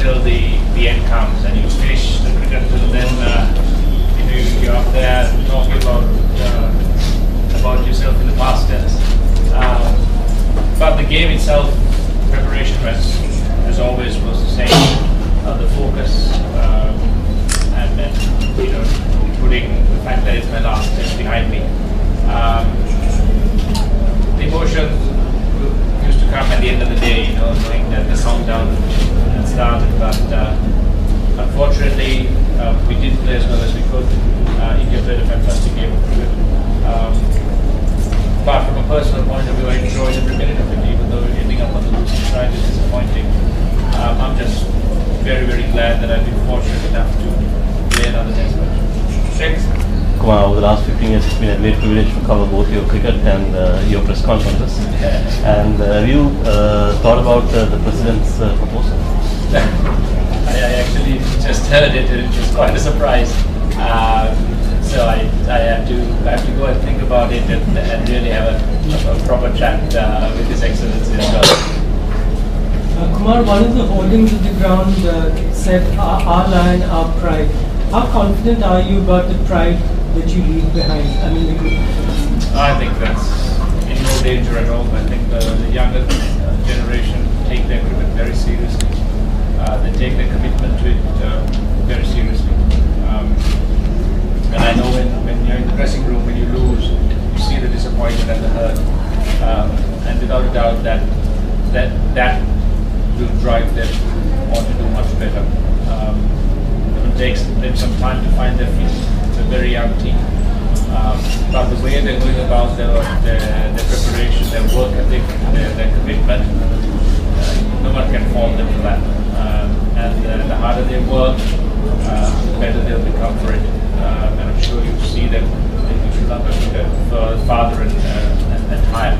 until the end comes, and you finish the cricket, and then you're up there talking about yourself in the past tense. But the game itself, preparation as always was the same. The focus and then putting the fact that it's my last test behind me. The emotions used to come at the end of the day, knowing that the countdown had started. But unfortunately, we didn't play as well as we could. India played a fantastic game of cricket. But from a personal point of view, I enjoyed every minute of it, even though ending up on the losing side is disappointing. I'm just very, very glad that I've been fortunate enough to play another test match. Thanks. Kumar, over the last 15 years, it's been a great privilege to cover both your cricket and your press conferences. And have you thought about the President's proposal? I actually just heard it, and it was quite a surprise. So I have to go and think about it and really have a proper chat with His Excellency as well. Kumar, one of the holdings of the ground said, "Our lion, our pride." How confident are you about the pride that you leave behind? I think that's in no danger at all. I think the younger generation take their cricket very seriously. They take their commitment to it very seriously. And I know when you're in the dressing room, when you lose, you see the disappointment and the hurt. And without a doubt, that will drive them on to do much better. It takes them some time to find their feet. It's a very young team. But the way they're going about their preparation, their work ethic, their commitment, no one can fault them for that. And the harder they work, the better they'll become for it. And I'm sure you'll see them in Sri Lanka farther and higher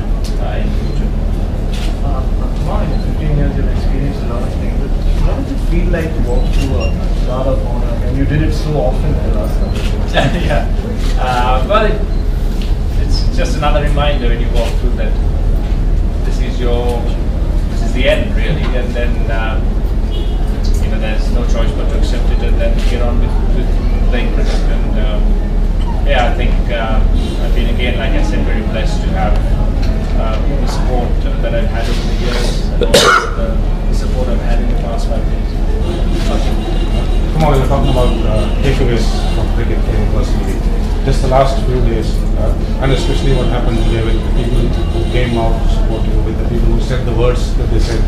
in the future. Kumar, in 15 years you've experienced a lot of things. How does it feel like to walk through a guard of honor? And you did it so often in the last couple of years. Yeah. Well, it's just another reminder when you walk through that this is the end, really, and then there's no choice but to accept it and then get on with playing cricket. And I think I've been, again, like I said, very blessed to have the support that I've had over the years, and also the support I've had in the past 5 years. Kumar, you're talking about takeaways from cricket personally. Just the last few days, and especially what happened today with the people who came out to support you, with the people who said the words that they said,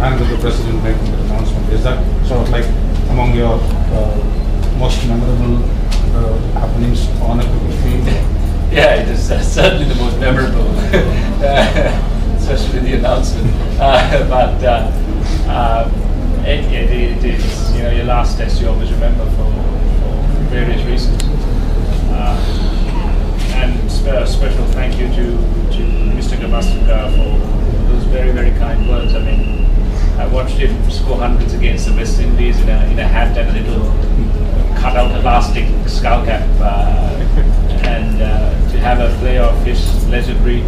and with the President making the announcement. Is that sort of like among your most memorable happenings on a cricket field? Yeah, it is certainly the most memorable, especially the announcement. But it is, your last test you always remember for various reasons. And a special thank you to Mr. Kumar Sangakkara for those very, very kind words. I mean, I watched him score hundreds against the West Indies in a hat and a little cut-out elastic skull cap. And to have a player of his legendary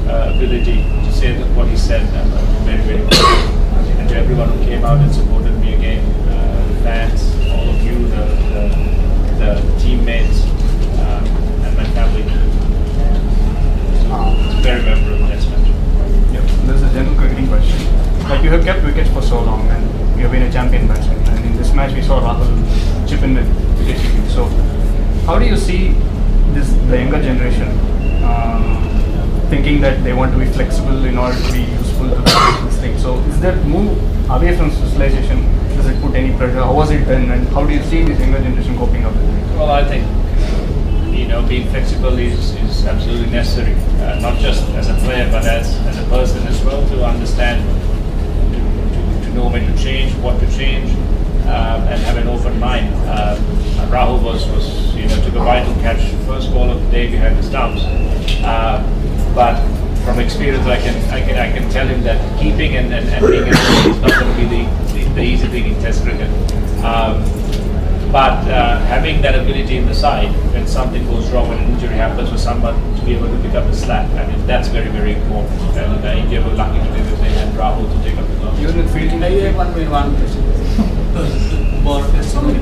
ability to say what he said, I'm very, very grateful. And to everyone who came out and supported me again, the fans, all of you, the teammates, and my family. It's a very memorable test match. Yep. There's a general cricketing question. Like, you have kept wickets for so long, and you have been a champion batsman. And in this match, we saw Rahul chip in with wicket keeping. So, how do you see the younger generation thinking that they want to be flexible in order to be useful to this thing? So, is that move away from socialization? Does it put any pressure? How was it done, and how do you see this younger generation coping up with it? Well, I think being flexible is absolutely necessary, not just as a player, but as a person as well, to understand, to know when to change, what to change, and have an open mind. Rahul took a vital catch, first ball of the day behind the stumps. But from experience, I can tell him that keeping and being a is not going to be the easy thing in Test cricket. But having that ability in the side, when something goes wrong, when an injury happens, for someone to be able to pick up the slack, I mean, that's very, very important. And India were lucky today that they had Rahul to take up the gloves. Even with fielding, one question.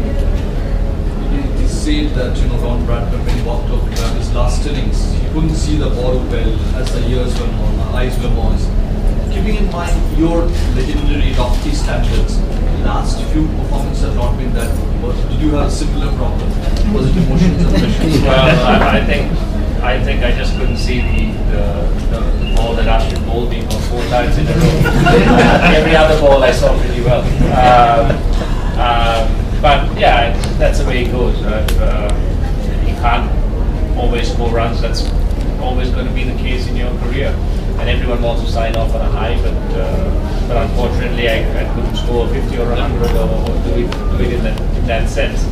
It is said that Ron Bradman, when he walked off his last innings, he couldn't see the ball well as the years went on, the eyes were moist. Keeping in mind your legendary lofty standards, last few performances have not been that good. Did you have a similar problem? Was it emotions and pressure? Well, I think I just couldn't see the ball that Ashwin bowled me for 4 times in a row. Every other ball I saw pretty well. But yeah, that's the way it goes. You can't always score runs. That's always going to be the case in your career. And everyone wants to sign off on a high, but unfortunately I couldn't score 50 or 100 or do it in that sense.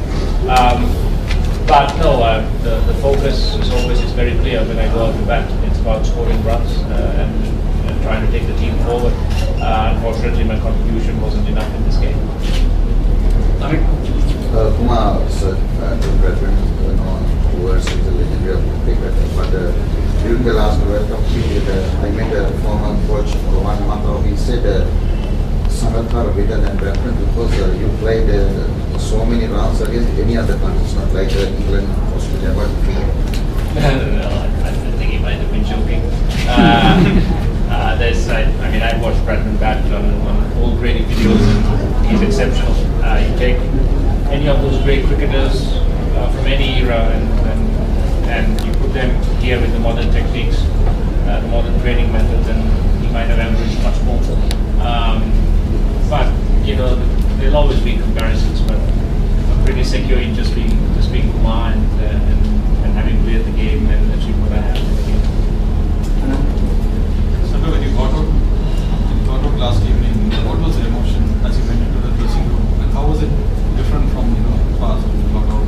But no, the focus is very clear when I go out to bat. It's about scoring runs and trying to take the team forward. Unfortunately, my contribution wasn't enough in this game. Kumar, sir, towards the legendary of cricketer, but during the last World Cup period, I met a former coach, Kumar Sangakkara. He said Sangakkara better than Bradman because you played so many rounds against any other countries, not like England, Australia, but No, I think he might have been joking. I've watched Bradman bat on old Grady videos, and he's exceptional. You take any of those great cricketers from any era and you put them here with the modern techniques, the modern training methods, and he might have averaged much more. But there'll always be comparisons. But I'm pretty secure in just being Kumar and having played the game and achieved what I have in the game. Sangakkara, when you got out last evening, what was the emotion as you went into the dressing room, and how was it different from past when you got out?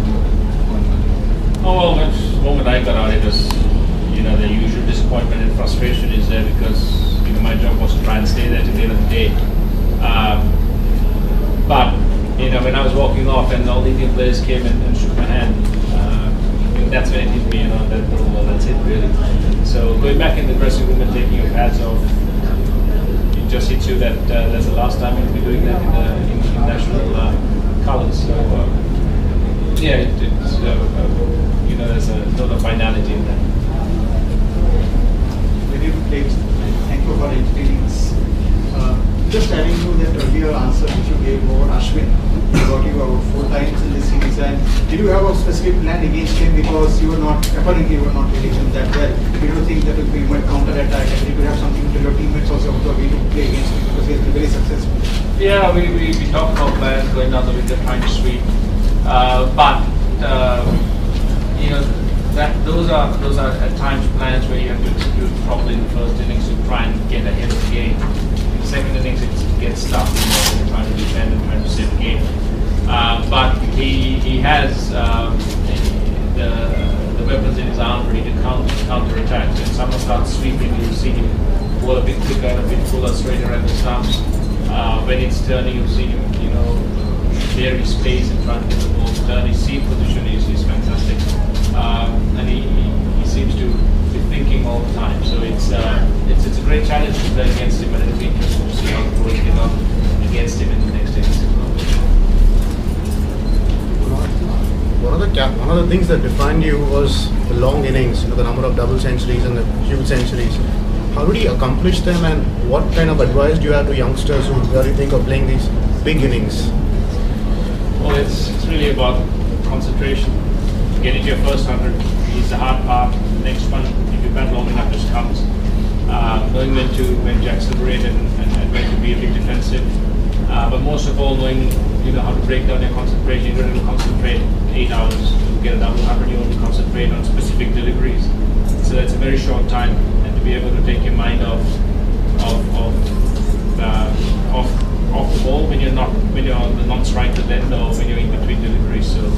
Oh well, the moment I got out, it was the usual disappointment and frustration is there because my job was to try and stay there till the end of the day. But when I was walking off and all the Indian players came and shook my hand, that's when it hit me. Well, that's it really. So going back in the dressing room and taking your pads off, it just hits you that that's the last time you'll be doing that in national colours. So yeah, it's there's a lot of finality in that. When you played, thank you for explaining this. Just adding to that earlier answer which you gave over Ashwin, got you out 4 times in this series, and did you have a specific plan against him because apparently you were not hitting him that well? Did you think that you might counter attack and you could have something to your teammates also about the way to play against him because he has been very successful? Yeah, we talked about plans going down the wicket, trying to sweep, but those are at times plans where you have to execute properly in the first innings to try and get ahead of the game. In the second innings, it gets tough when you're trying to defend and trying to save the game. But he has the weapons in his armory to counter attacks. When someone starts sweeping, you'll see him bowl a bit quicker and a bit fuller straighter at the stumps. When it's turning, you'll see him, vary space and try to get the ball to turn. His seam position is fantastic. And he seems to be thinking all the time. So it's a great challenge to play against him, and it'll be interesting to see how the boys get on against him in the next innings. One of the things that defined you was the long innings, the number of double centuries and the huge centuries. How did you accomplish them, and what kind of advice do you have to youngsters who really think of playing these big innings? Well, it's really about concentration. Getting to your first 100 is the hard part. The next one, if you bat long enough, just comes. Knowing when to accelerate and when to be a bit defensive. But most of all, knowing how to break down your concentration. You don't have to concentrate 8 hours to get a double 100. You only concentrate on specific deliveries. So that's a very short time, and to be able to take your mind off the ball when you're on the non-striker end or when you're in between deliveries. So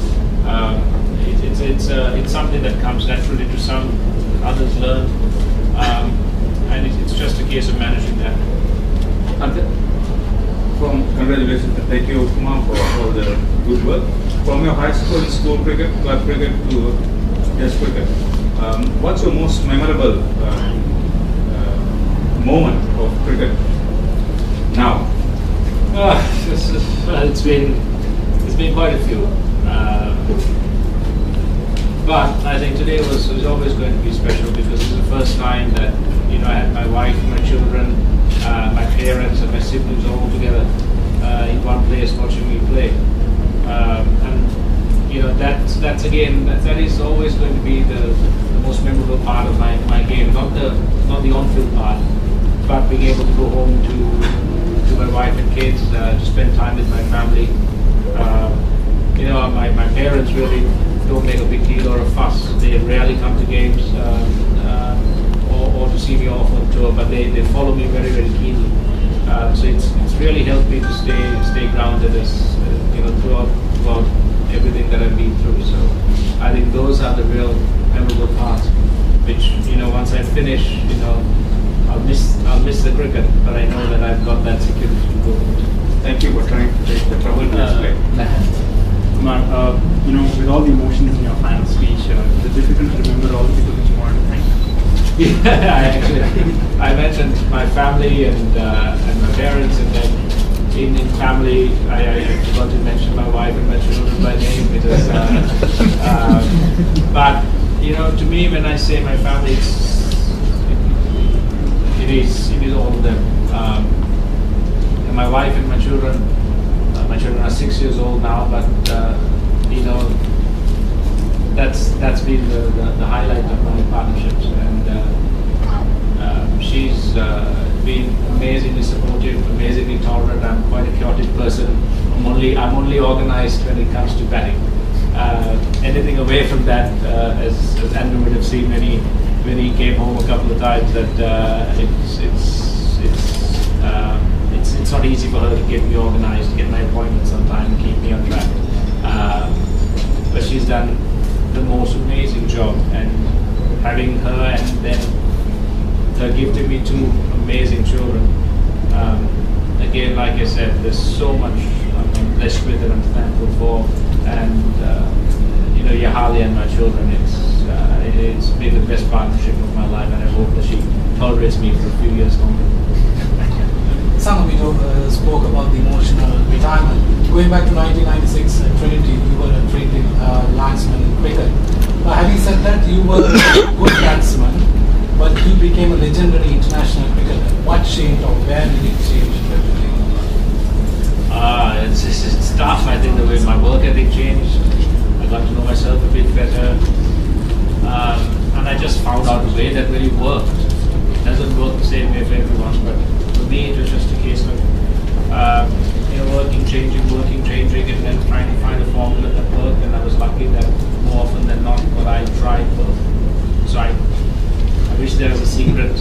it's something that comes naturally to some, others learn, and it's just a case of managing that. And from congratulations and thank you, Kumar, for all the good work. From your high school, school cricket, club cricket to Test cricket, what's your most memorable moment of cricket now? It's been quite a few. But I think today was always going to be special because it was the first time that I had my wife, my children, my parents, and my siblings all together in one place watching me play. And that is always going to be the most memorable part of my game, not the on-field part, but being able to go home to my wife and kids, to spend time with my family. My parents really don't make a big deal or a fuss. They rarely come to games or to see me off on tour, but they follow me very, very keenly. So it's really helped me to stay grounded throughout everything that I've been through. So I think those are the real memorable parts, which once I finish, I'll miss the cricket, but I know that I've got that security to go. Thank you for trying to take the trouble to explain. Kumar, with all the emotions in your final speech, is it difficult to remember all the people that you wanted to thank? Yeah, I mentioned my family and my parents, and then in family, I forgot to mention my wife and my children by name because. But to me, when I say my family, it is all of them. And my wife and my children. My children are 6 years old now, but that's been the highlight of my partnerships, and she's been amazingly supportive, amazingly tolerant. I'm quite a chaotic person. I'm only organized when it comes to batting. Anything away from that, as Andrew would have seen when he came home a couple of times, that it's not easy for her to get me organized, get my appointments on time, and keep me on track. But she's done the most amazing job, and having her and then her gifted me two amazing children. Again, like I said, there's so much I'm blessed with and I'm thankful for, and Yahali and my children, it's been the best partnership of my life, and I hope that she tolerates me for a few years longer. Sangakkara spoke about the emotional retirement. Going back to 1996 at Trinity, you were a Trinity linesman in cricket. Having said that, you were a good batsman, but you became a legendary international cricketer. What changed, or where did it change everything? It's tough. I think the way my work ethic changed. I got to know myself a bit better, and I just found out a way that really worked. It doesn't work the same way for everyone, but for me, it was just a case of working, changing, and then trying to find a formula that worked. And I was lucky that more often than not, what I tried worked. So I wish there was a secret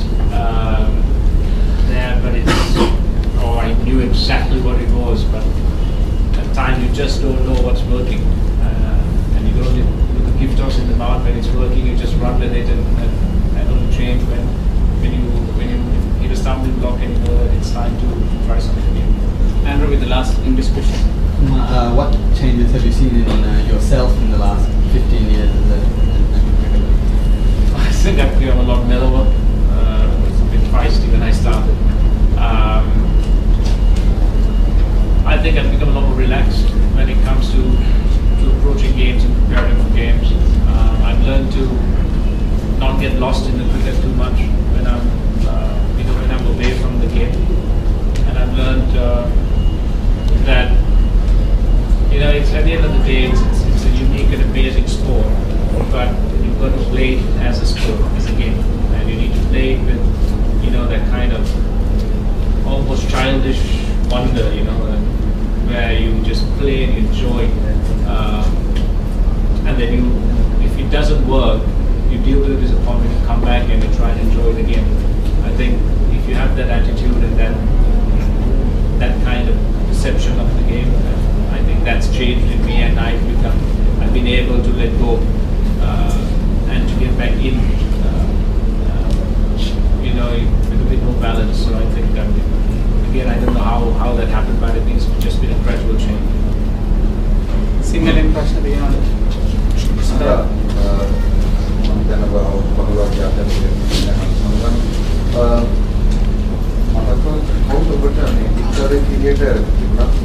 there, but I knew exactly what it was. But at times you just don't know what's working, and you don't look a gift horse in the mouth when it's working. You just run with it, and it'll change when you hit a stumbling block anymore. It's time to try something new. Andrew, with the last English question. What changes have you seen in yourself in the last 15 years as a cricketer? I think I've become a lot mellower. I was a bit feisty when I started. I think I've become a lot more relaxed when it comes to approaching games and preparing for games. I've learned to not get lost in the cricket too much when I'm away from the game, and I've learned that it's at the end of the day it's a unique and amazing sport, but you've got to play it as a sport, as a game, and you need to play it with that kind of almost childish wonder, where you just play and enjoy, and then if it doesn't work, you deal with the disappointment, you come back and you try and enjoy it again. I think if you have that attitude and that kind of perception of the game, I think that's changed in me, and I've been able to let go and to get back in, with a bit more balance. So I think again, I don't know how that happened, but I think it's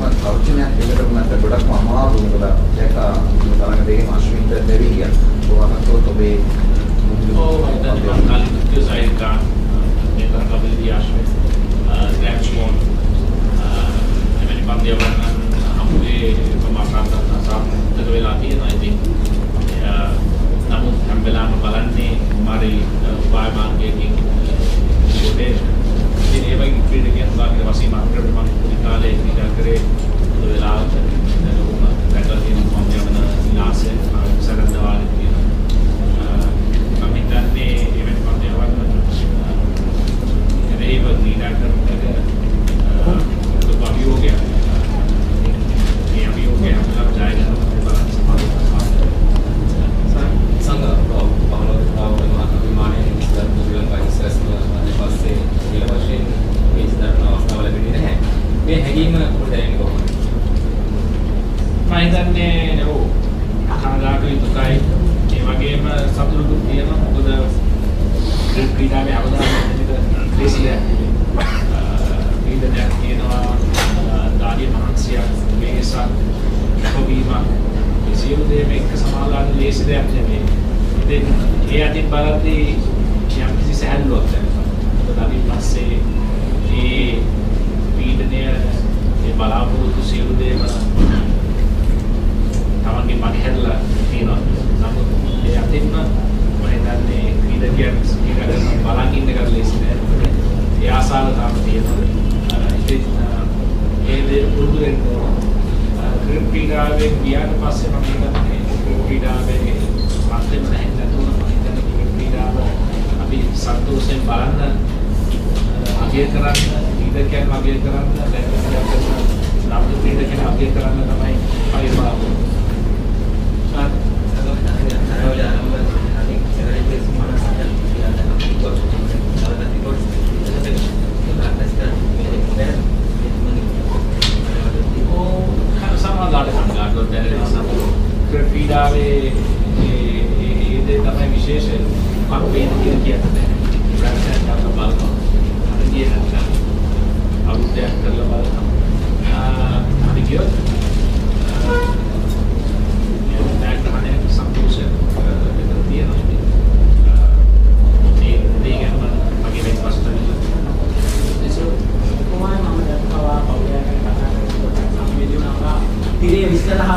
කිසිම තර්ජනයක් දෙකට නැත්නම් ගොඩක්ම අමාරු මොකද ඒක තරඟ දෙකම අශ්වින්ට දෙවිය. කොහොමද ඔබේ namun ambilan balan ni mari upaya marketing boleh ini apa yang kita lihat bagi masih market memang kali tidak kere lelah dan rumah mereka ini mampu mana nasi sangat dawal itu kami dan ni event mampu mana ini event ni dah kerja untuk kami juga ini kami juga dalam jalan සංග පහළොව විමානයේ ඉස්සර ශ්‍රී ලංකා ඉස්සරස් ඊට පස්සේ ඊළ වශයෙන් මේ ඉස්සරන අවස්ථාව ලැබෙන්නේ නැහැ. මේ හැඟීම පොඩ්ඩක් එන්නේ කොහොමද? මම හිතන්නේ ඔව් කනගාටුයි දුකයි ඒ වගේම සතුටුකුත් තියෙනවා. මොකද ක්‍රීඩාවේ අවදානම දෙක ලේසියක් ක්‍රීඩනයක් තියෙනවා දාඩිය මහන්සියක් මේසක් කොබීමක් ඒ සියලු දේ මේක සමාලාන ලේසි දෙයක් නෙමෙයි. ඉතින් ඒ අතින් බලද්දී යම් කිසි සැහැල්ලුවක් දැනෙනවා. මොකද අපි පස්සේ ඒ පීඩනය ඒ බලාපොරොත්තු සියලු දේම තමන්ගේ මගහැරලා තියෙනවා. නමුත් ඒ අතින්ම මම හිතන්නේ ක්‍රීඩකයන් ක්‍රීඩා බලන් ඉන්න එක ලේසි නෑ. ඒ ආසාව තාම තියෙනවා. ඉතින් ඒ දේ පුරුදු වෙන්න ඕන. ක්‍රීඩාවේ ගියාට පස්සේ මම හිතන්නේ ක්‍රීඩාවේ අත්දැකීම් නැතුව මම හිතන්නේ ක්‍රීඩාව අපි සතුටුසෙන් බලන්න අගය කරන්න ක්‍රීඩකයන් අගය කරන්න නම් ක්‍රීඩකයන් අගය කරන්න තමයි අපි බලන්නේ. ක්‍රීඩාවේ ඒ දේ තමයි විශේෂය. මම වෙන කියන්නේ ප්‍රශ්නයක් බලනවා. අර කියන්නේ අවුද්දයක් කරලා බලනවා. අපි කියොත් නැත්නම් සම්පූර්ණ දෙක තියෙනවා. ඒ දෙයම මගේ වෙස් පස්තන Tire istilah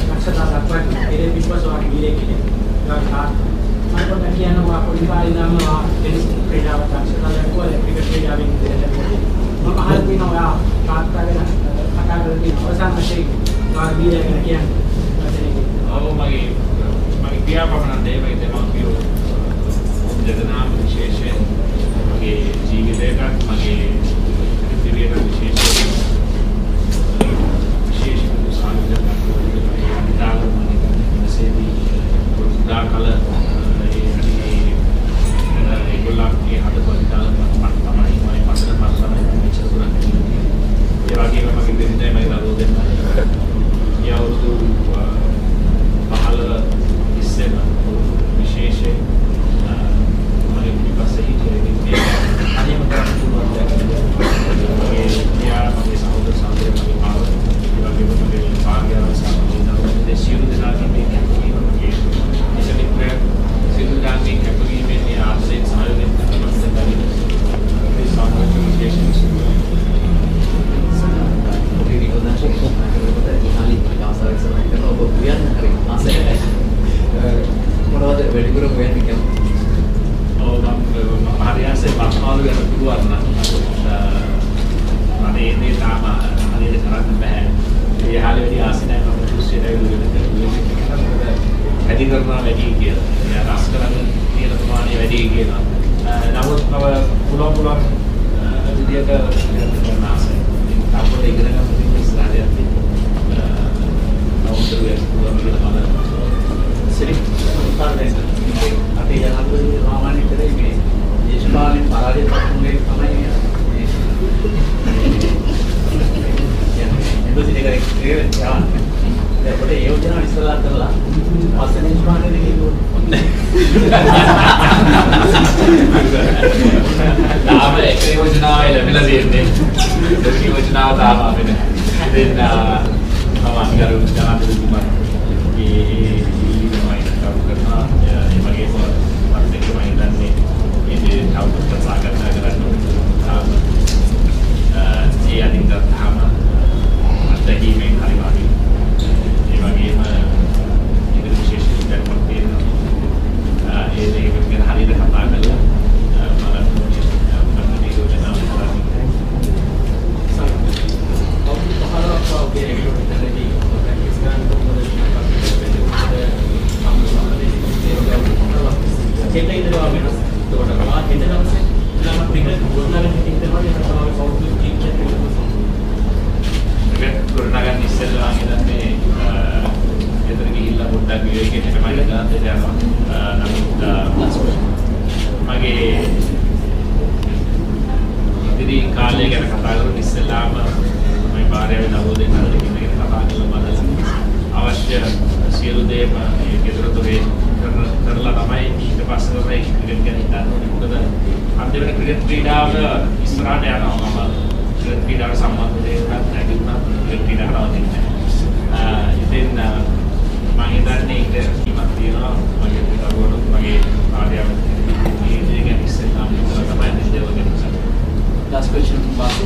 maksudnya apa? Tire biswas orang gile gile. Kalau mana pun kian orang pun dibalik nama jenis kerja macam maksudnya yang kuat kriket kerja ini dia. Maka hal ini orang kata kata ini orang masih orang gile kian macam ini. Oh magi dia apa mana dia magi dia mau kiro. Jadi nama विशेष magi जीवित kan magi diri kan विशेष. kala golak ke hada balita tamai mai pasal pasal mai ceruran ये आगे में मगर दिन time आएगा 2 दिन या उर्दू बहाल इससे विशेष है हमारे भी पास सही चलेगी आगे में क्या शुरुआत है ये या मगर साउंड साउंड मगर पावर ये आगे में मगर पार गया साउंड ना वो शिव दिना की भी ये इसलिए मैं शिव दिना की कैपेसिटी में ये आपसे सारे दिन मस्त करेंगे इस साउंड कम्युनिकेशन මොනවද වැඩිපුර හොයන්නේ කියන්නේ? ඔව් මම හරියසේ බස්මාළු යන පුළුවන් නම් මට එන්නේ තාම හරියට කරන්න බෑ. ඒ හාලේ වැඩි ආසි නැහැ මම කුස්සියට ඇවිල්ලා වැඩි කරනවා වැඩි කියලා. එයා රස කරන්න තියෙන ප්‍රමාණය වැඩි කියනවා. නමුත් මම පුළුවන් විදියට කරන්න ආසයි. අපිට ඉගෙන ගන්න තියෙන ඉස්සරහට යන්නේ. අවුරුදු 10 කියලා Sering pakai apa yang aku rawan itu dari Ismail paralel dengan kami ya itu jadi kira jalan daripada ya jangan istilah terlah pasal Ismail ini itu nama ekor wajna ada bila sih ini dari wajna ada apa ini ඉතින් අවංගරු ජනාධිපතිතුමා ඒ ඉල්ලීමයි කරු කරනවා. ඒ වගේම මත් එක්ක මම හිතන්නේ මේ තවදුරටත් සාකච්ඡා කරන්න ඒ අදින් ගත්තාම අත්දැකීමෙන් හරි වගේ ඒ වගේම ඒක විශේෂ දෙයක් තියෙනවා. ඒ දෙක ගැන හරියට කතා කරලා ගොඩනගන්න ඉස්සෙල්ලා හිතන්නේ එතන ගිහිල්ලා පොඩ්ඩක් විවේකයෙන් තමයි ගන්න දෙනවා. නමුත් මගේ ඉදිරි කාලය ගැන කතා කරලා ඉස්සෙල්ලාම මම භාර්යාව නවෝදේ කරලා ඉන්න කතා කරලා බලලා අවශ්‍ය සියලු දේම ඒ ගෙදරතොරේ කරලා තමයි ඊට පස්සේ තමයි ක්‍රිකට් ගැන හිතන්න ඕනේ. මොකද අන්තිමට ක්‍රිකට් ක්‍රීඩාව ඉස්සරහට යනවා. මම ක්‍රිකට් ක්‍රීඩාවට සම්බන්ධ දෙයක් නැති වුණා. ක්‍රිකට් ක්‍රීඩාව නවතින්නේ නැහැ. ඉතින් මම හිතන්නේ ඒක කීමක් තියෙනවා. මගේ පුතාගොඩ මගේ භාර්යාව මේ දේ ගැන ඉස්සෙල්ලාම හිතලා තමයි දේවල් ගැන කතා. Last question from Basu.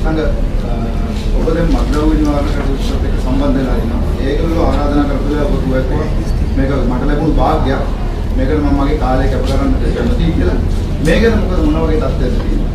ඔබ දැන් මද්‍රව්‍ය නිවාරණ කටයුතුත් එක්ක සම්බන්ධ වෙලා ඉන්නවා. ඒකවල ආරාධනා කරලා ඔබ කිව්වා මේක මට ලැබුණු වාග්යක්. මේකට මම මගේ කාලය කැප කරන්න කැමතියි කියලා. මේ ගැන මොකද මොන වගේ තත්ත්වයක්ද තියෙන්නේ?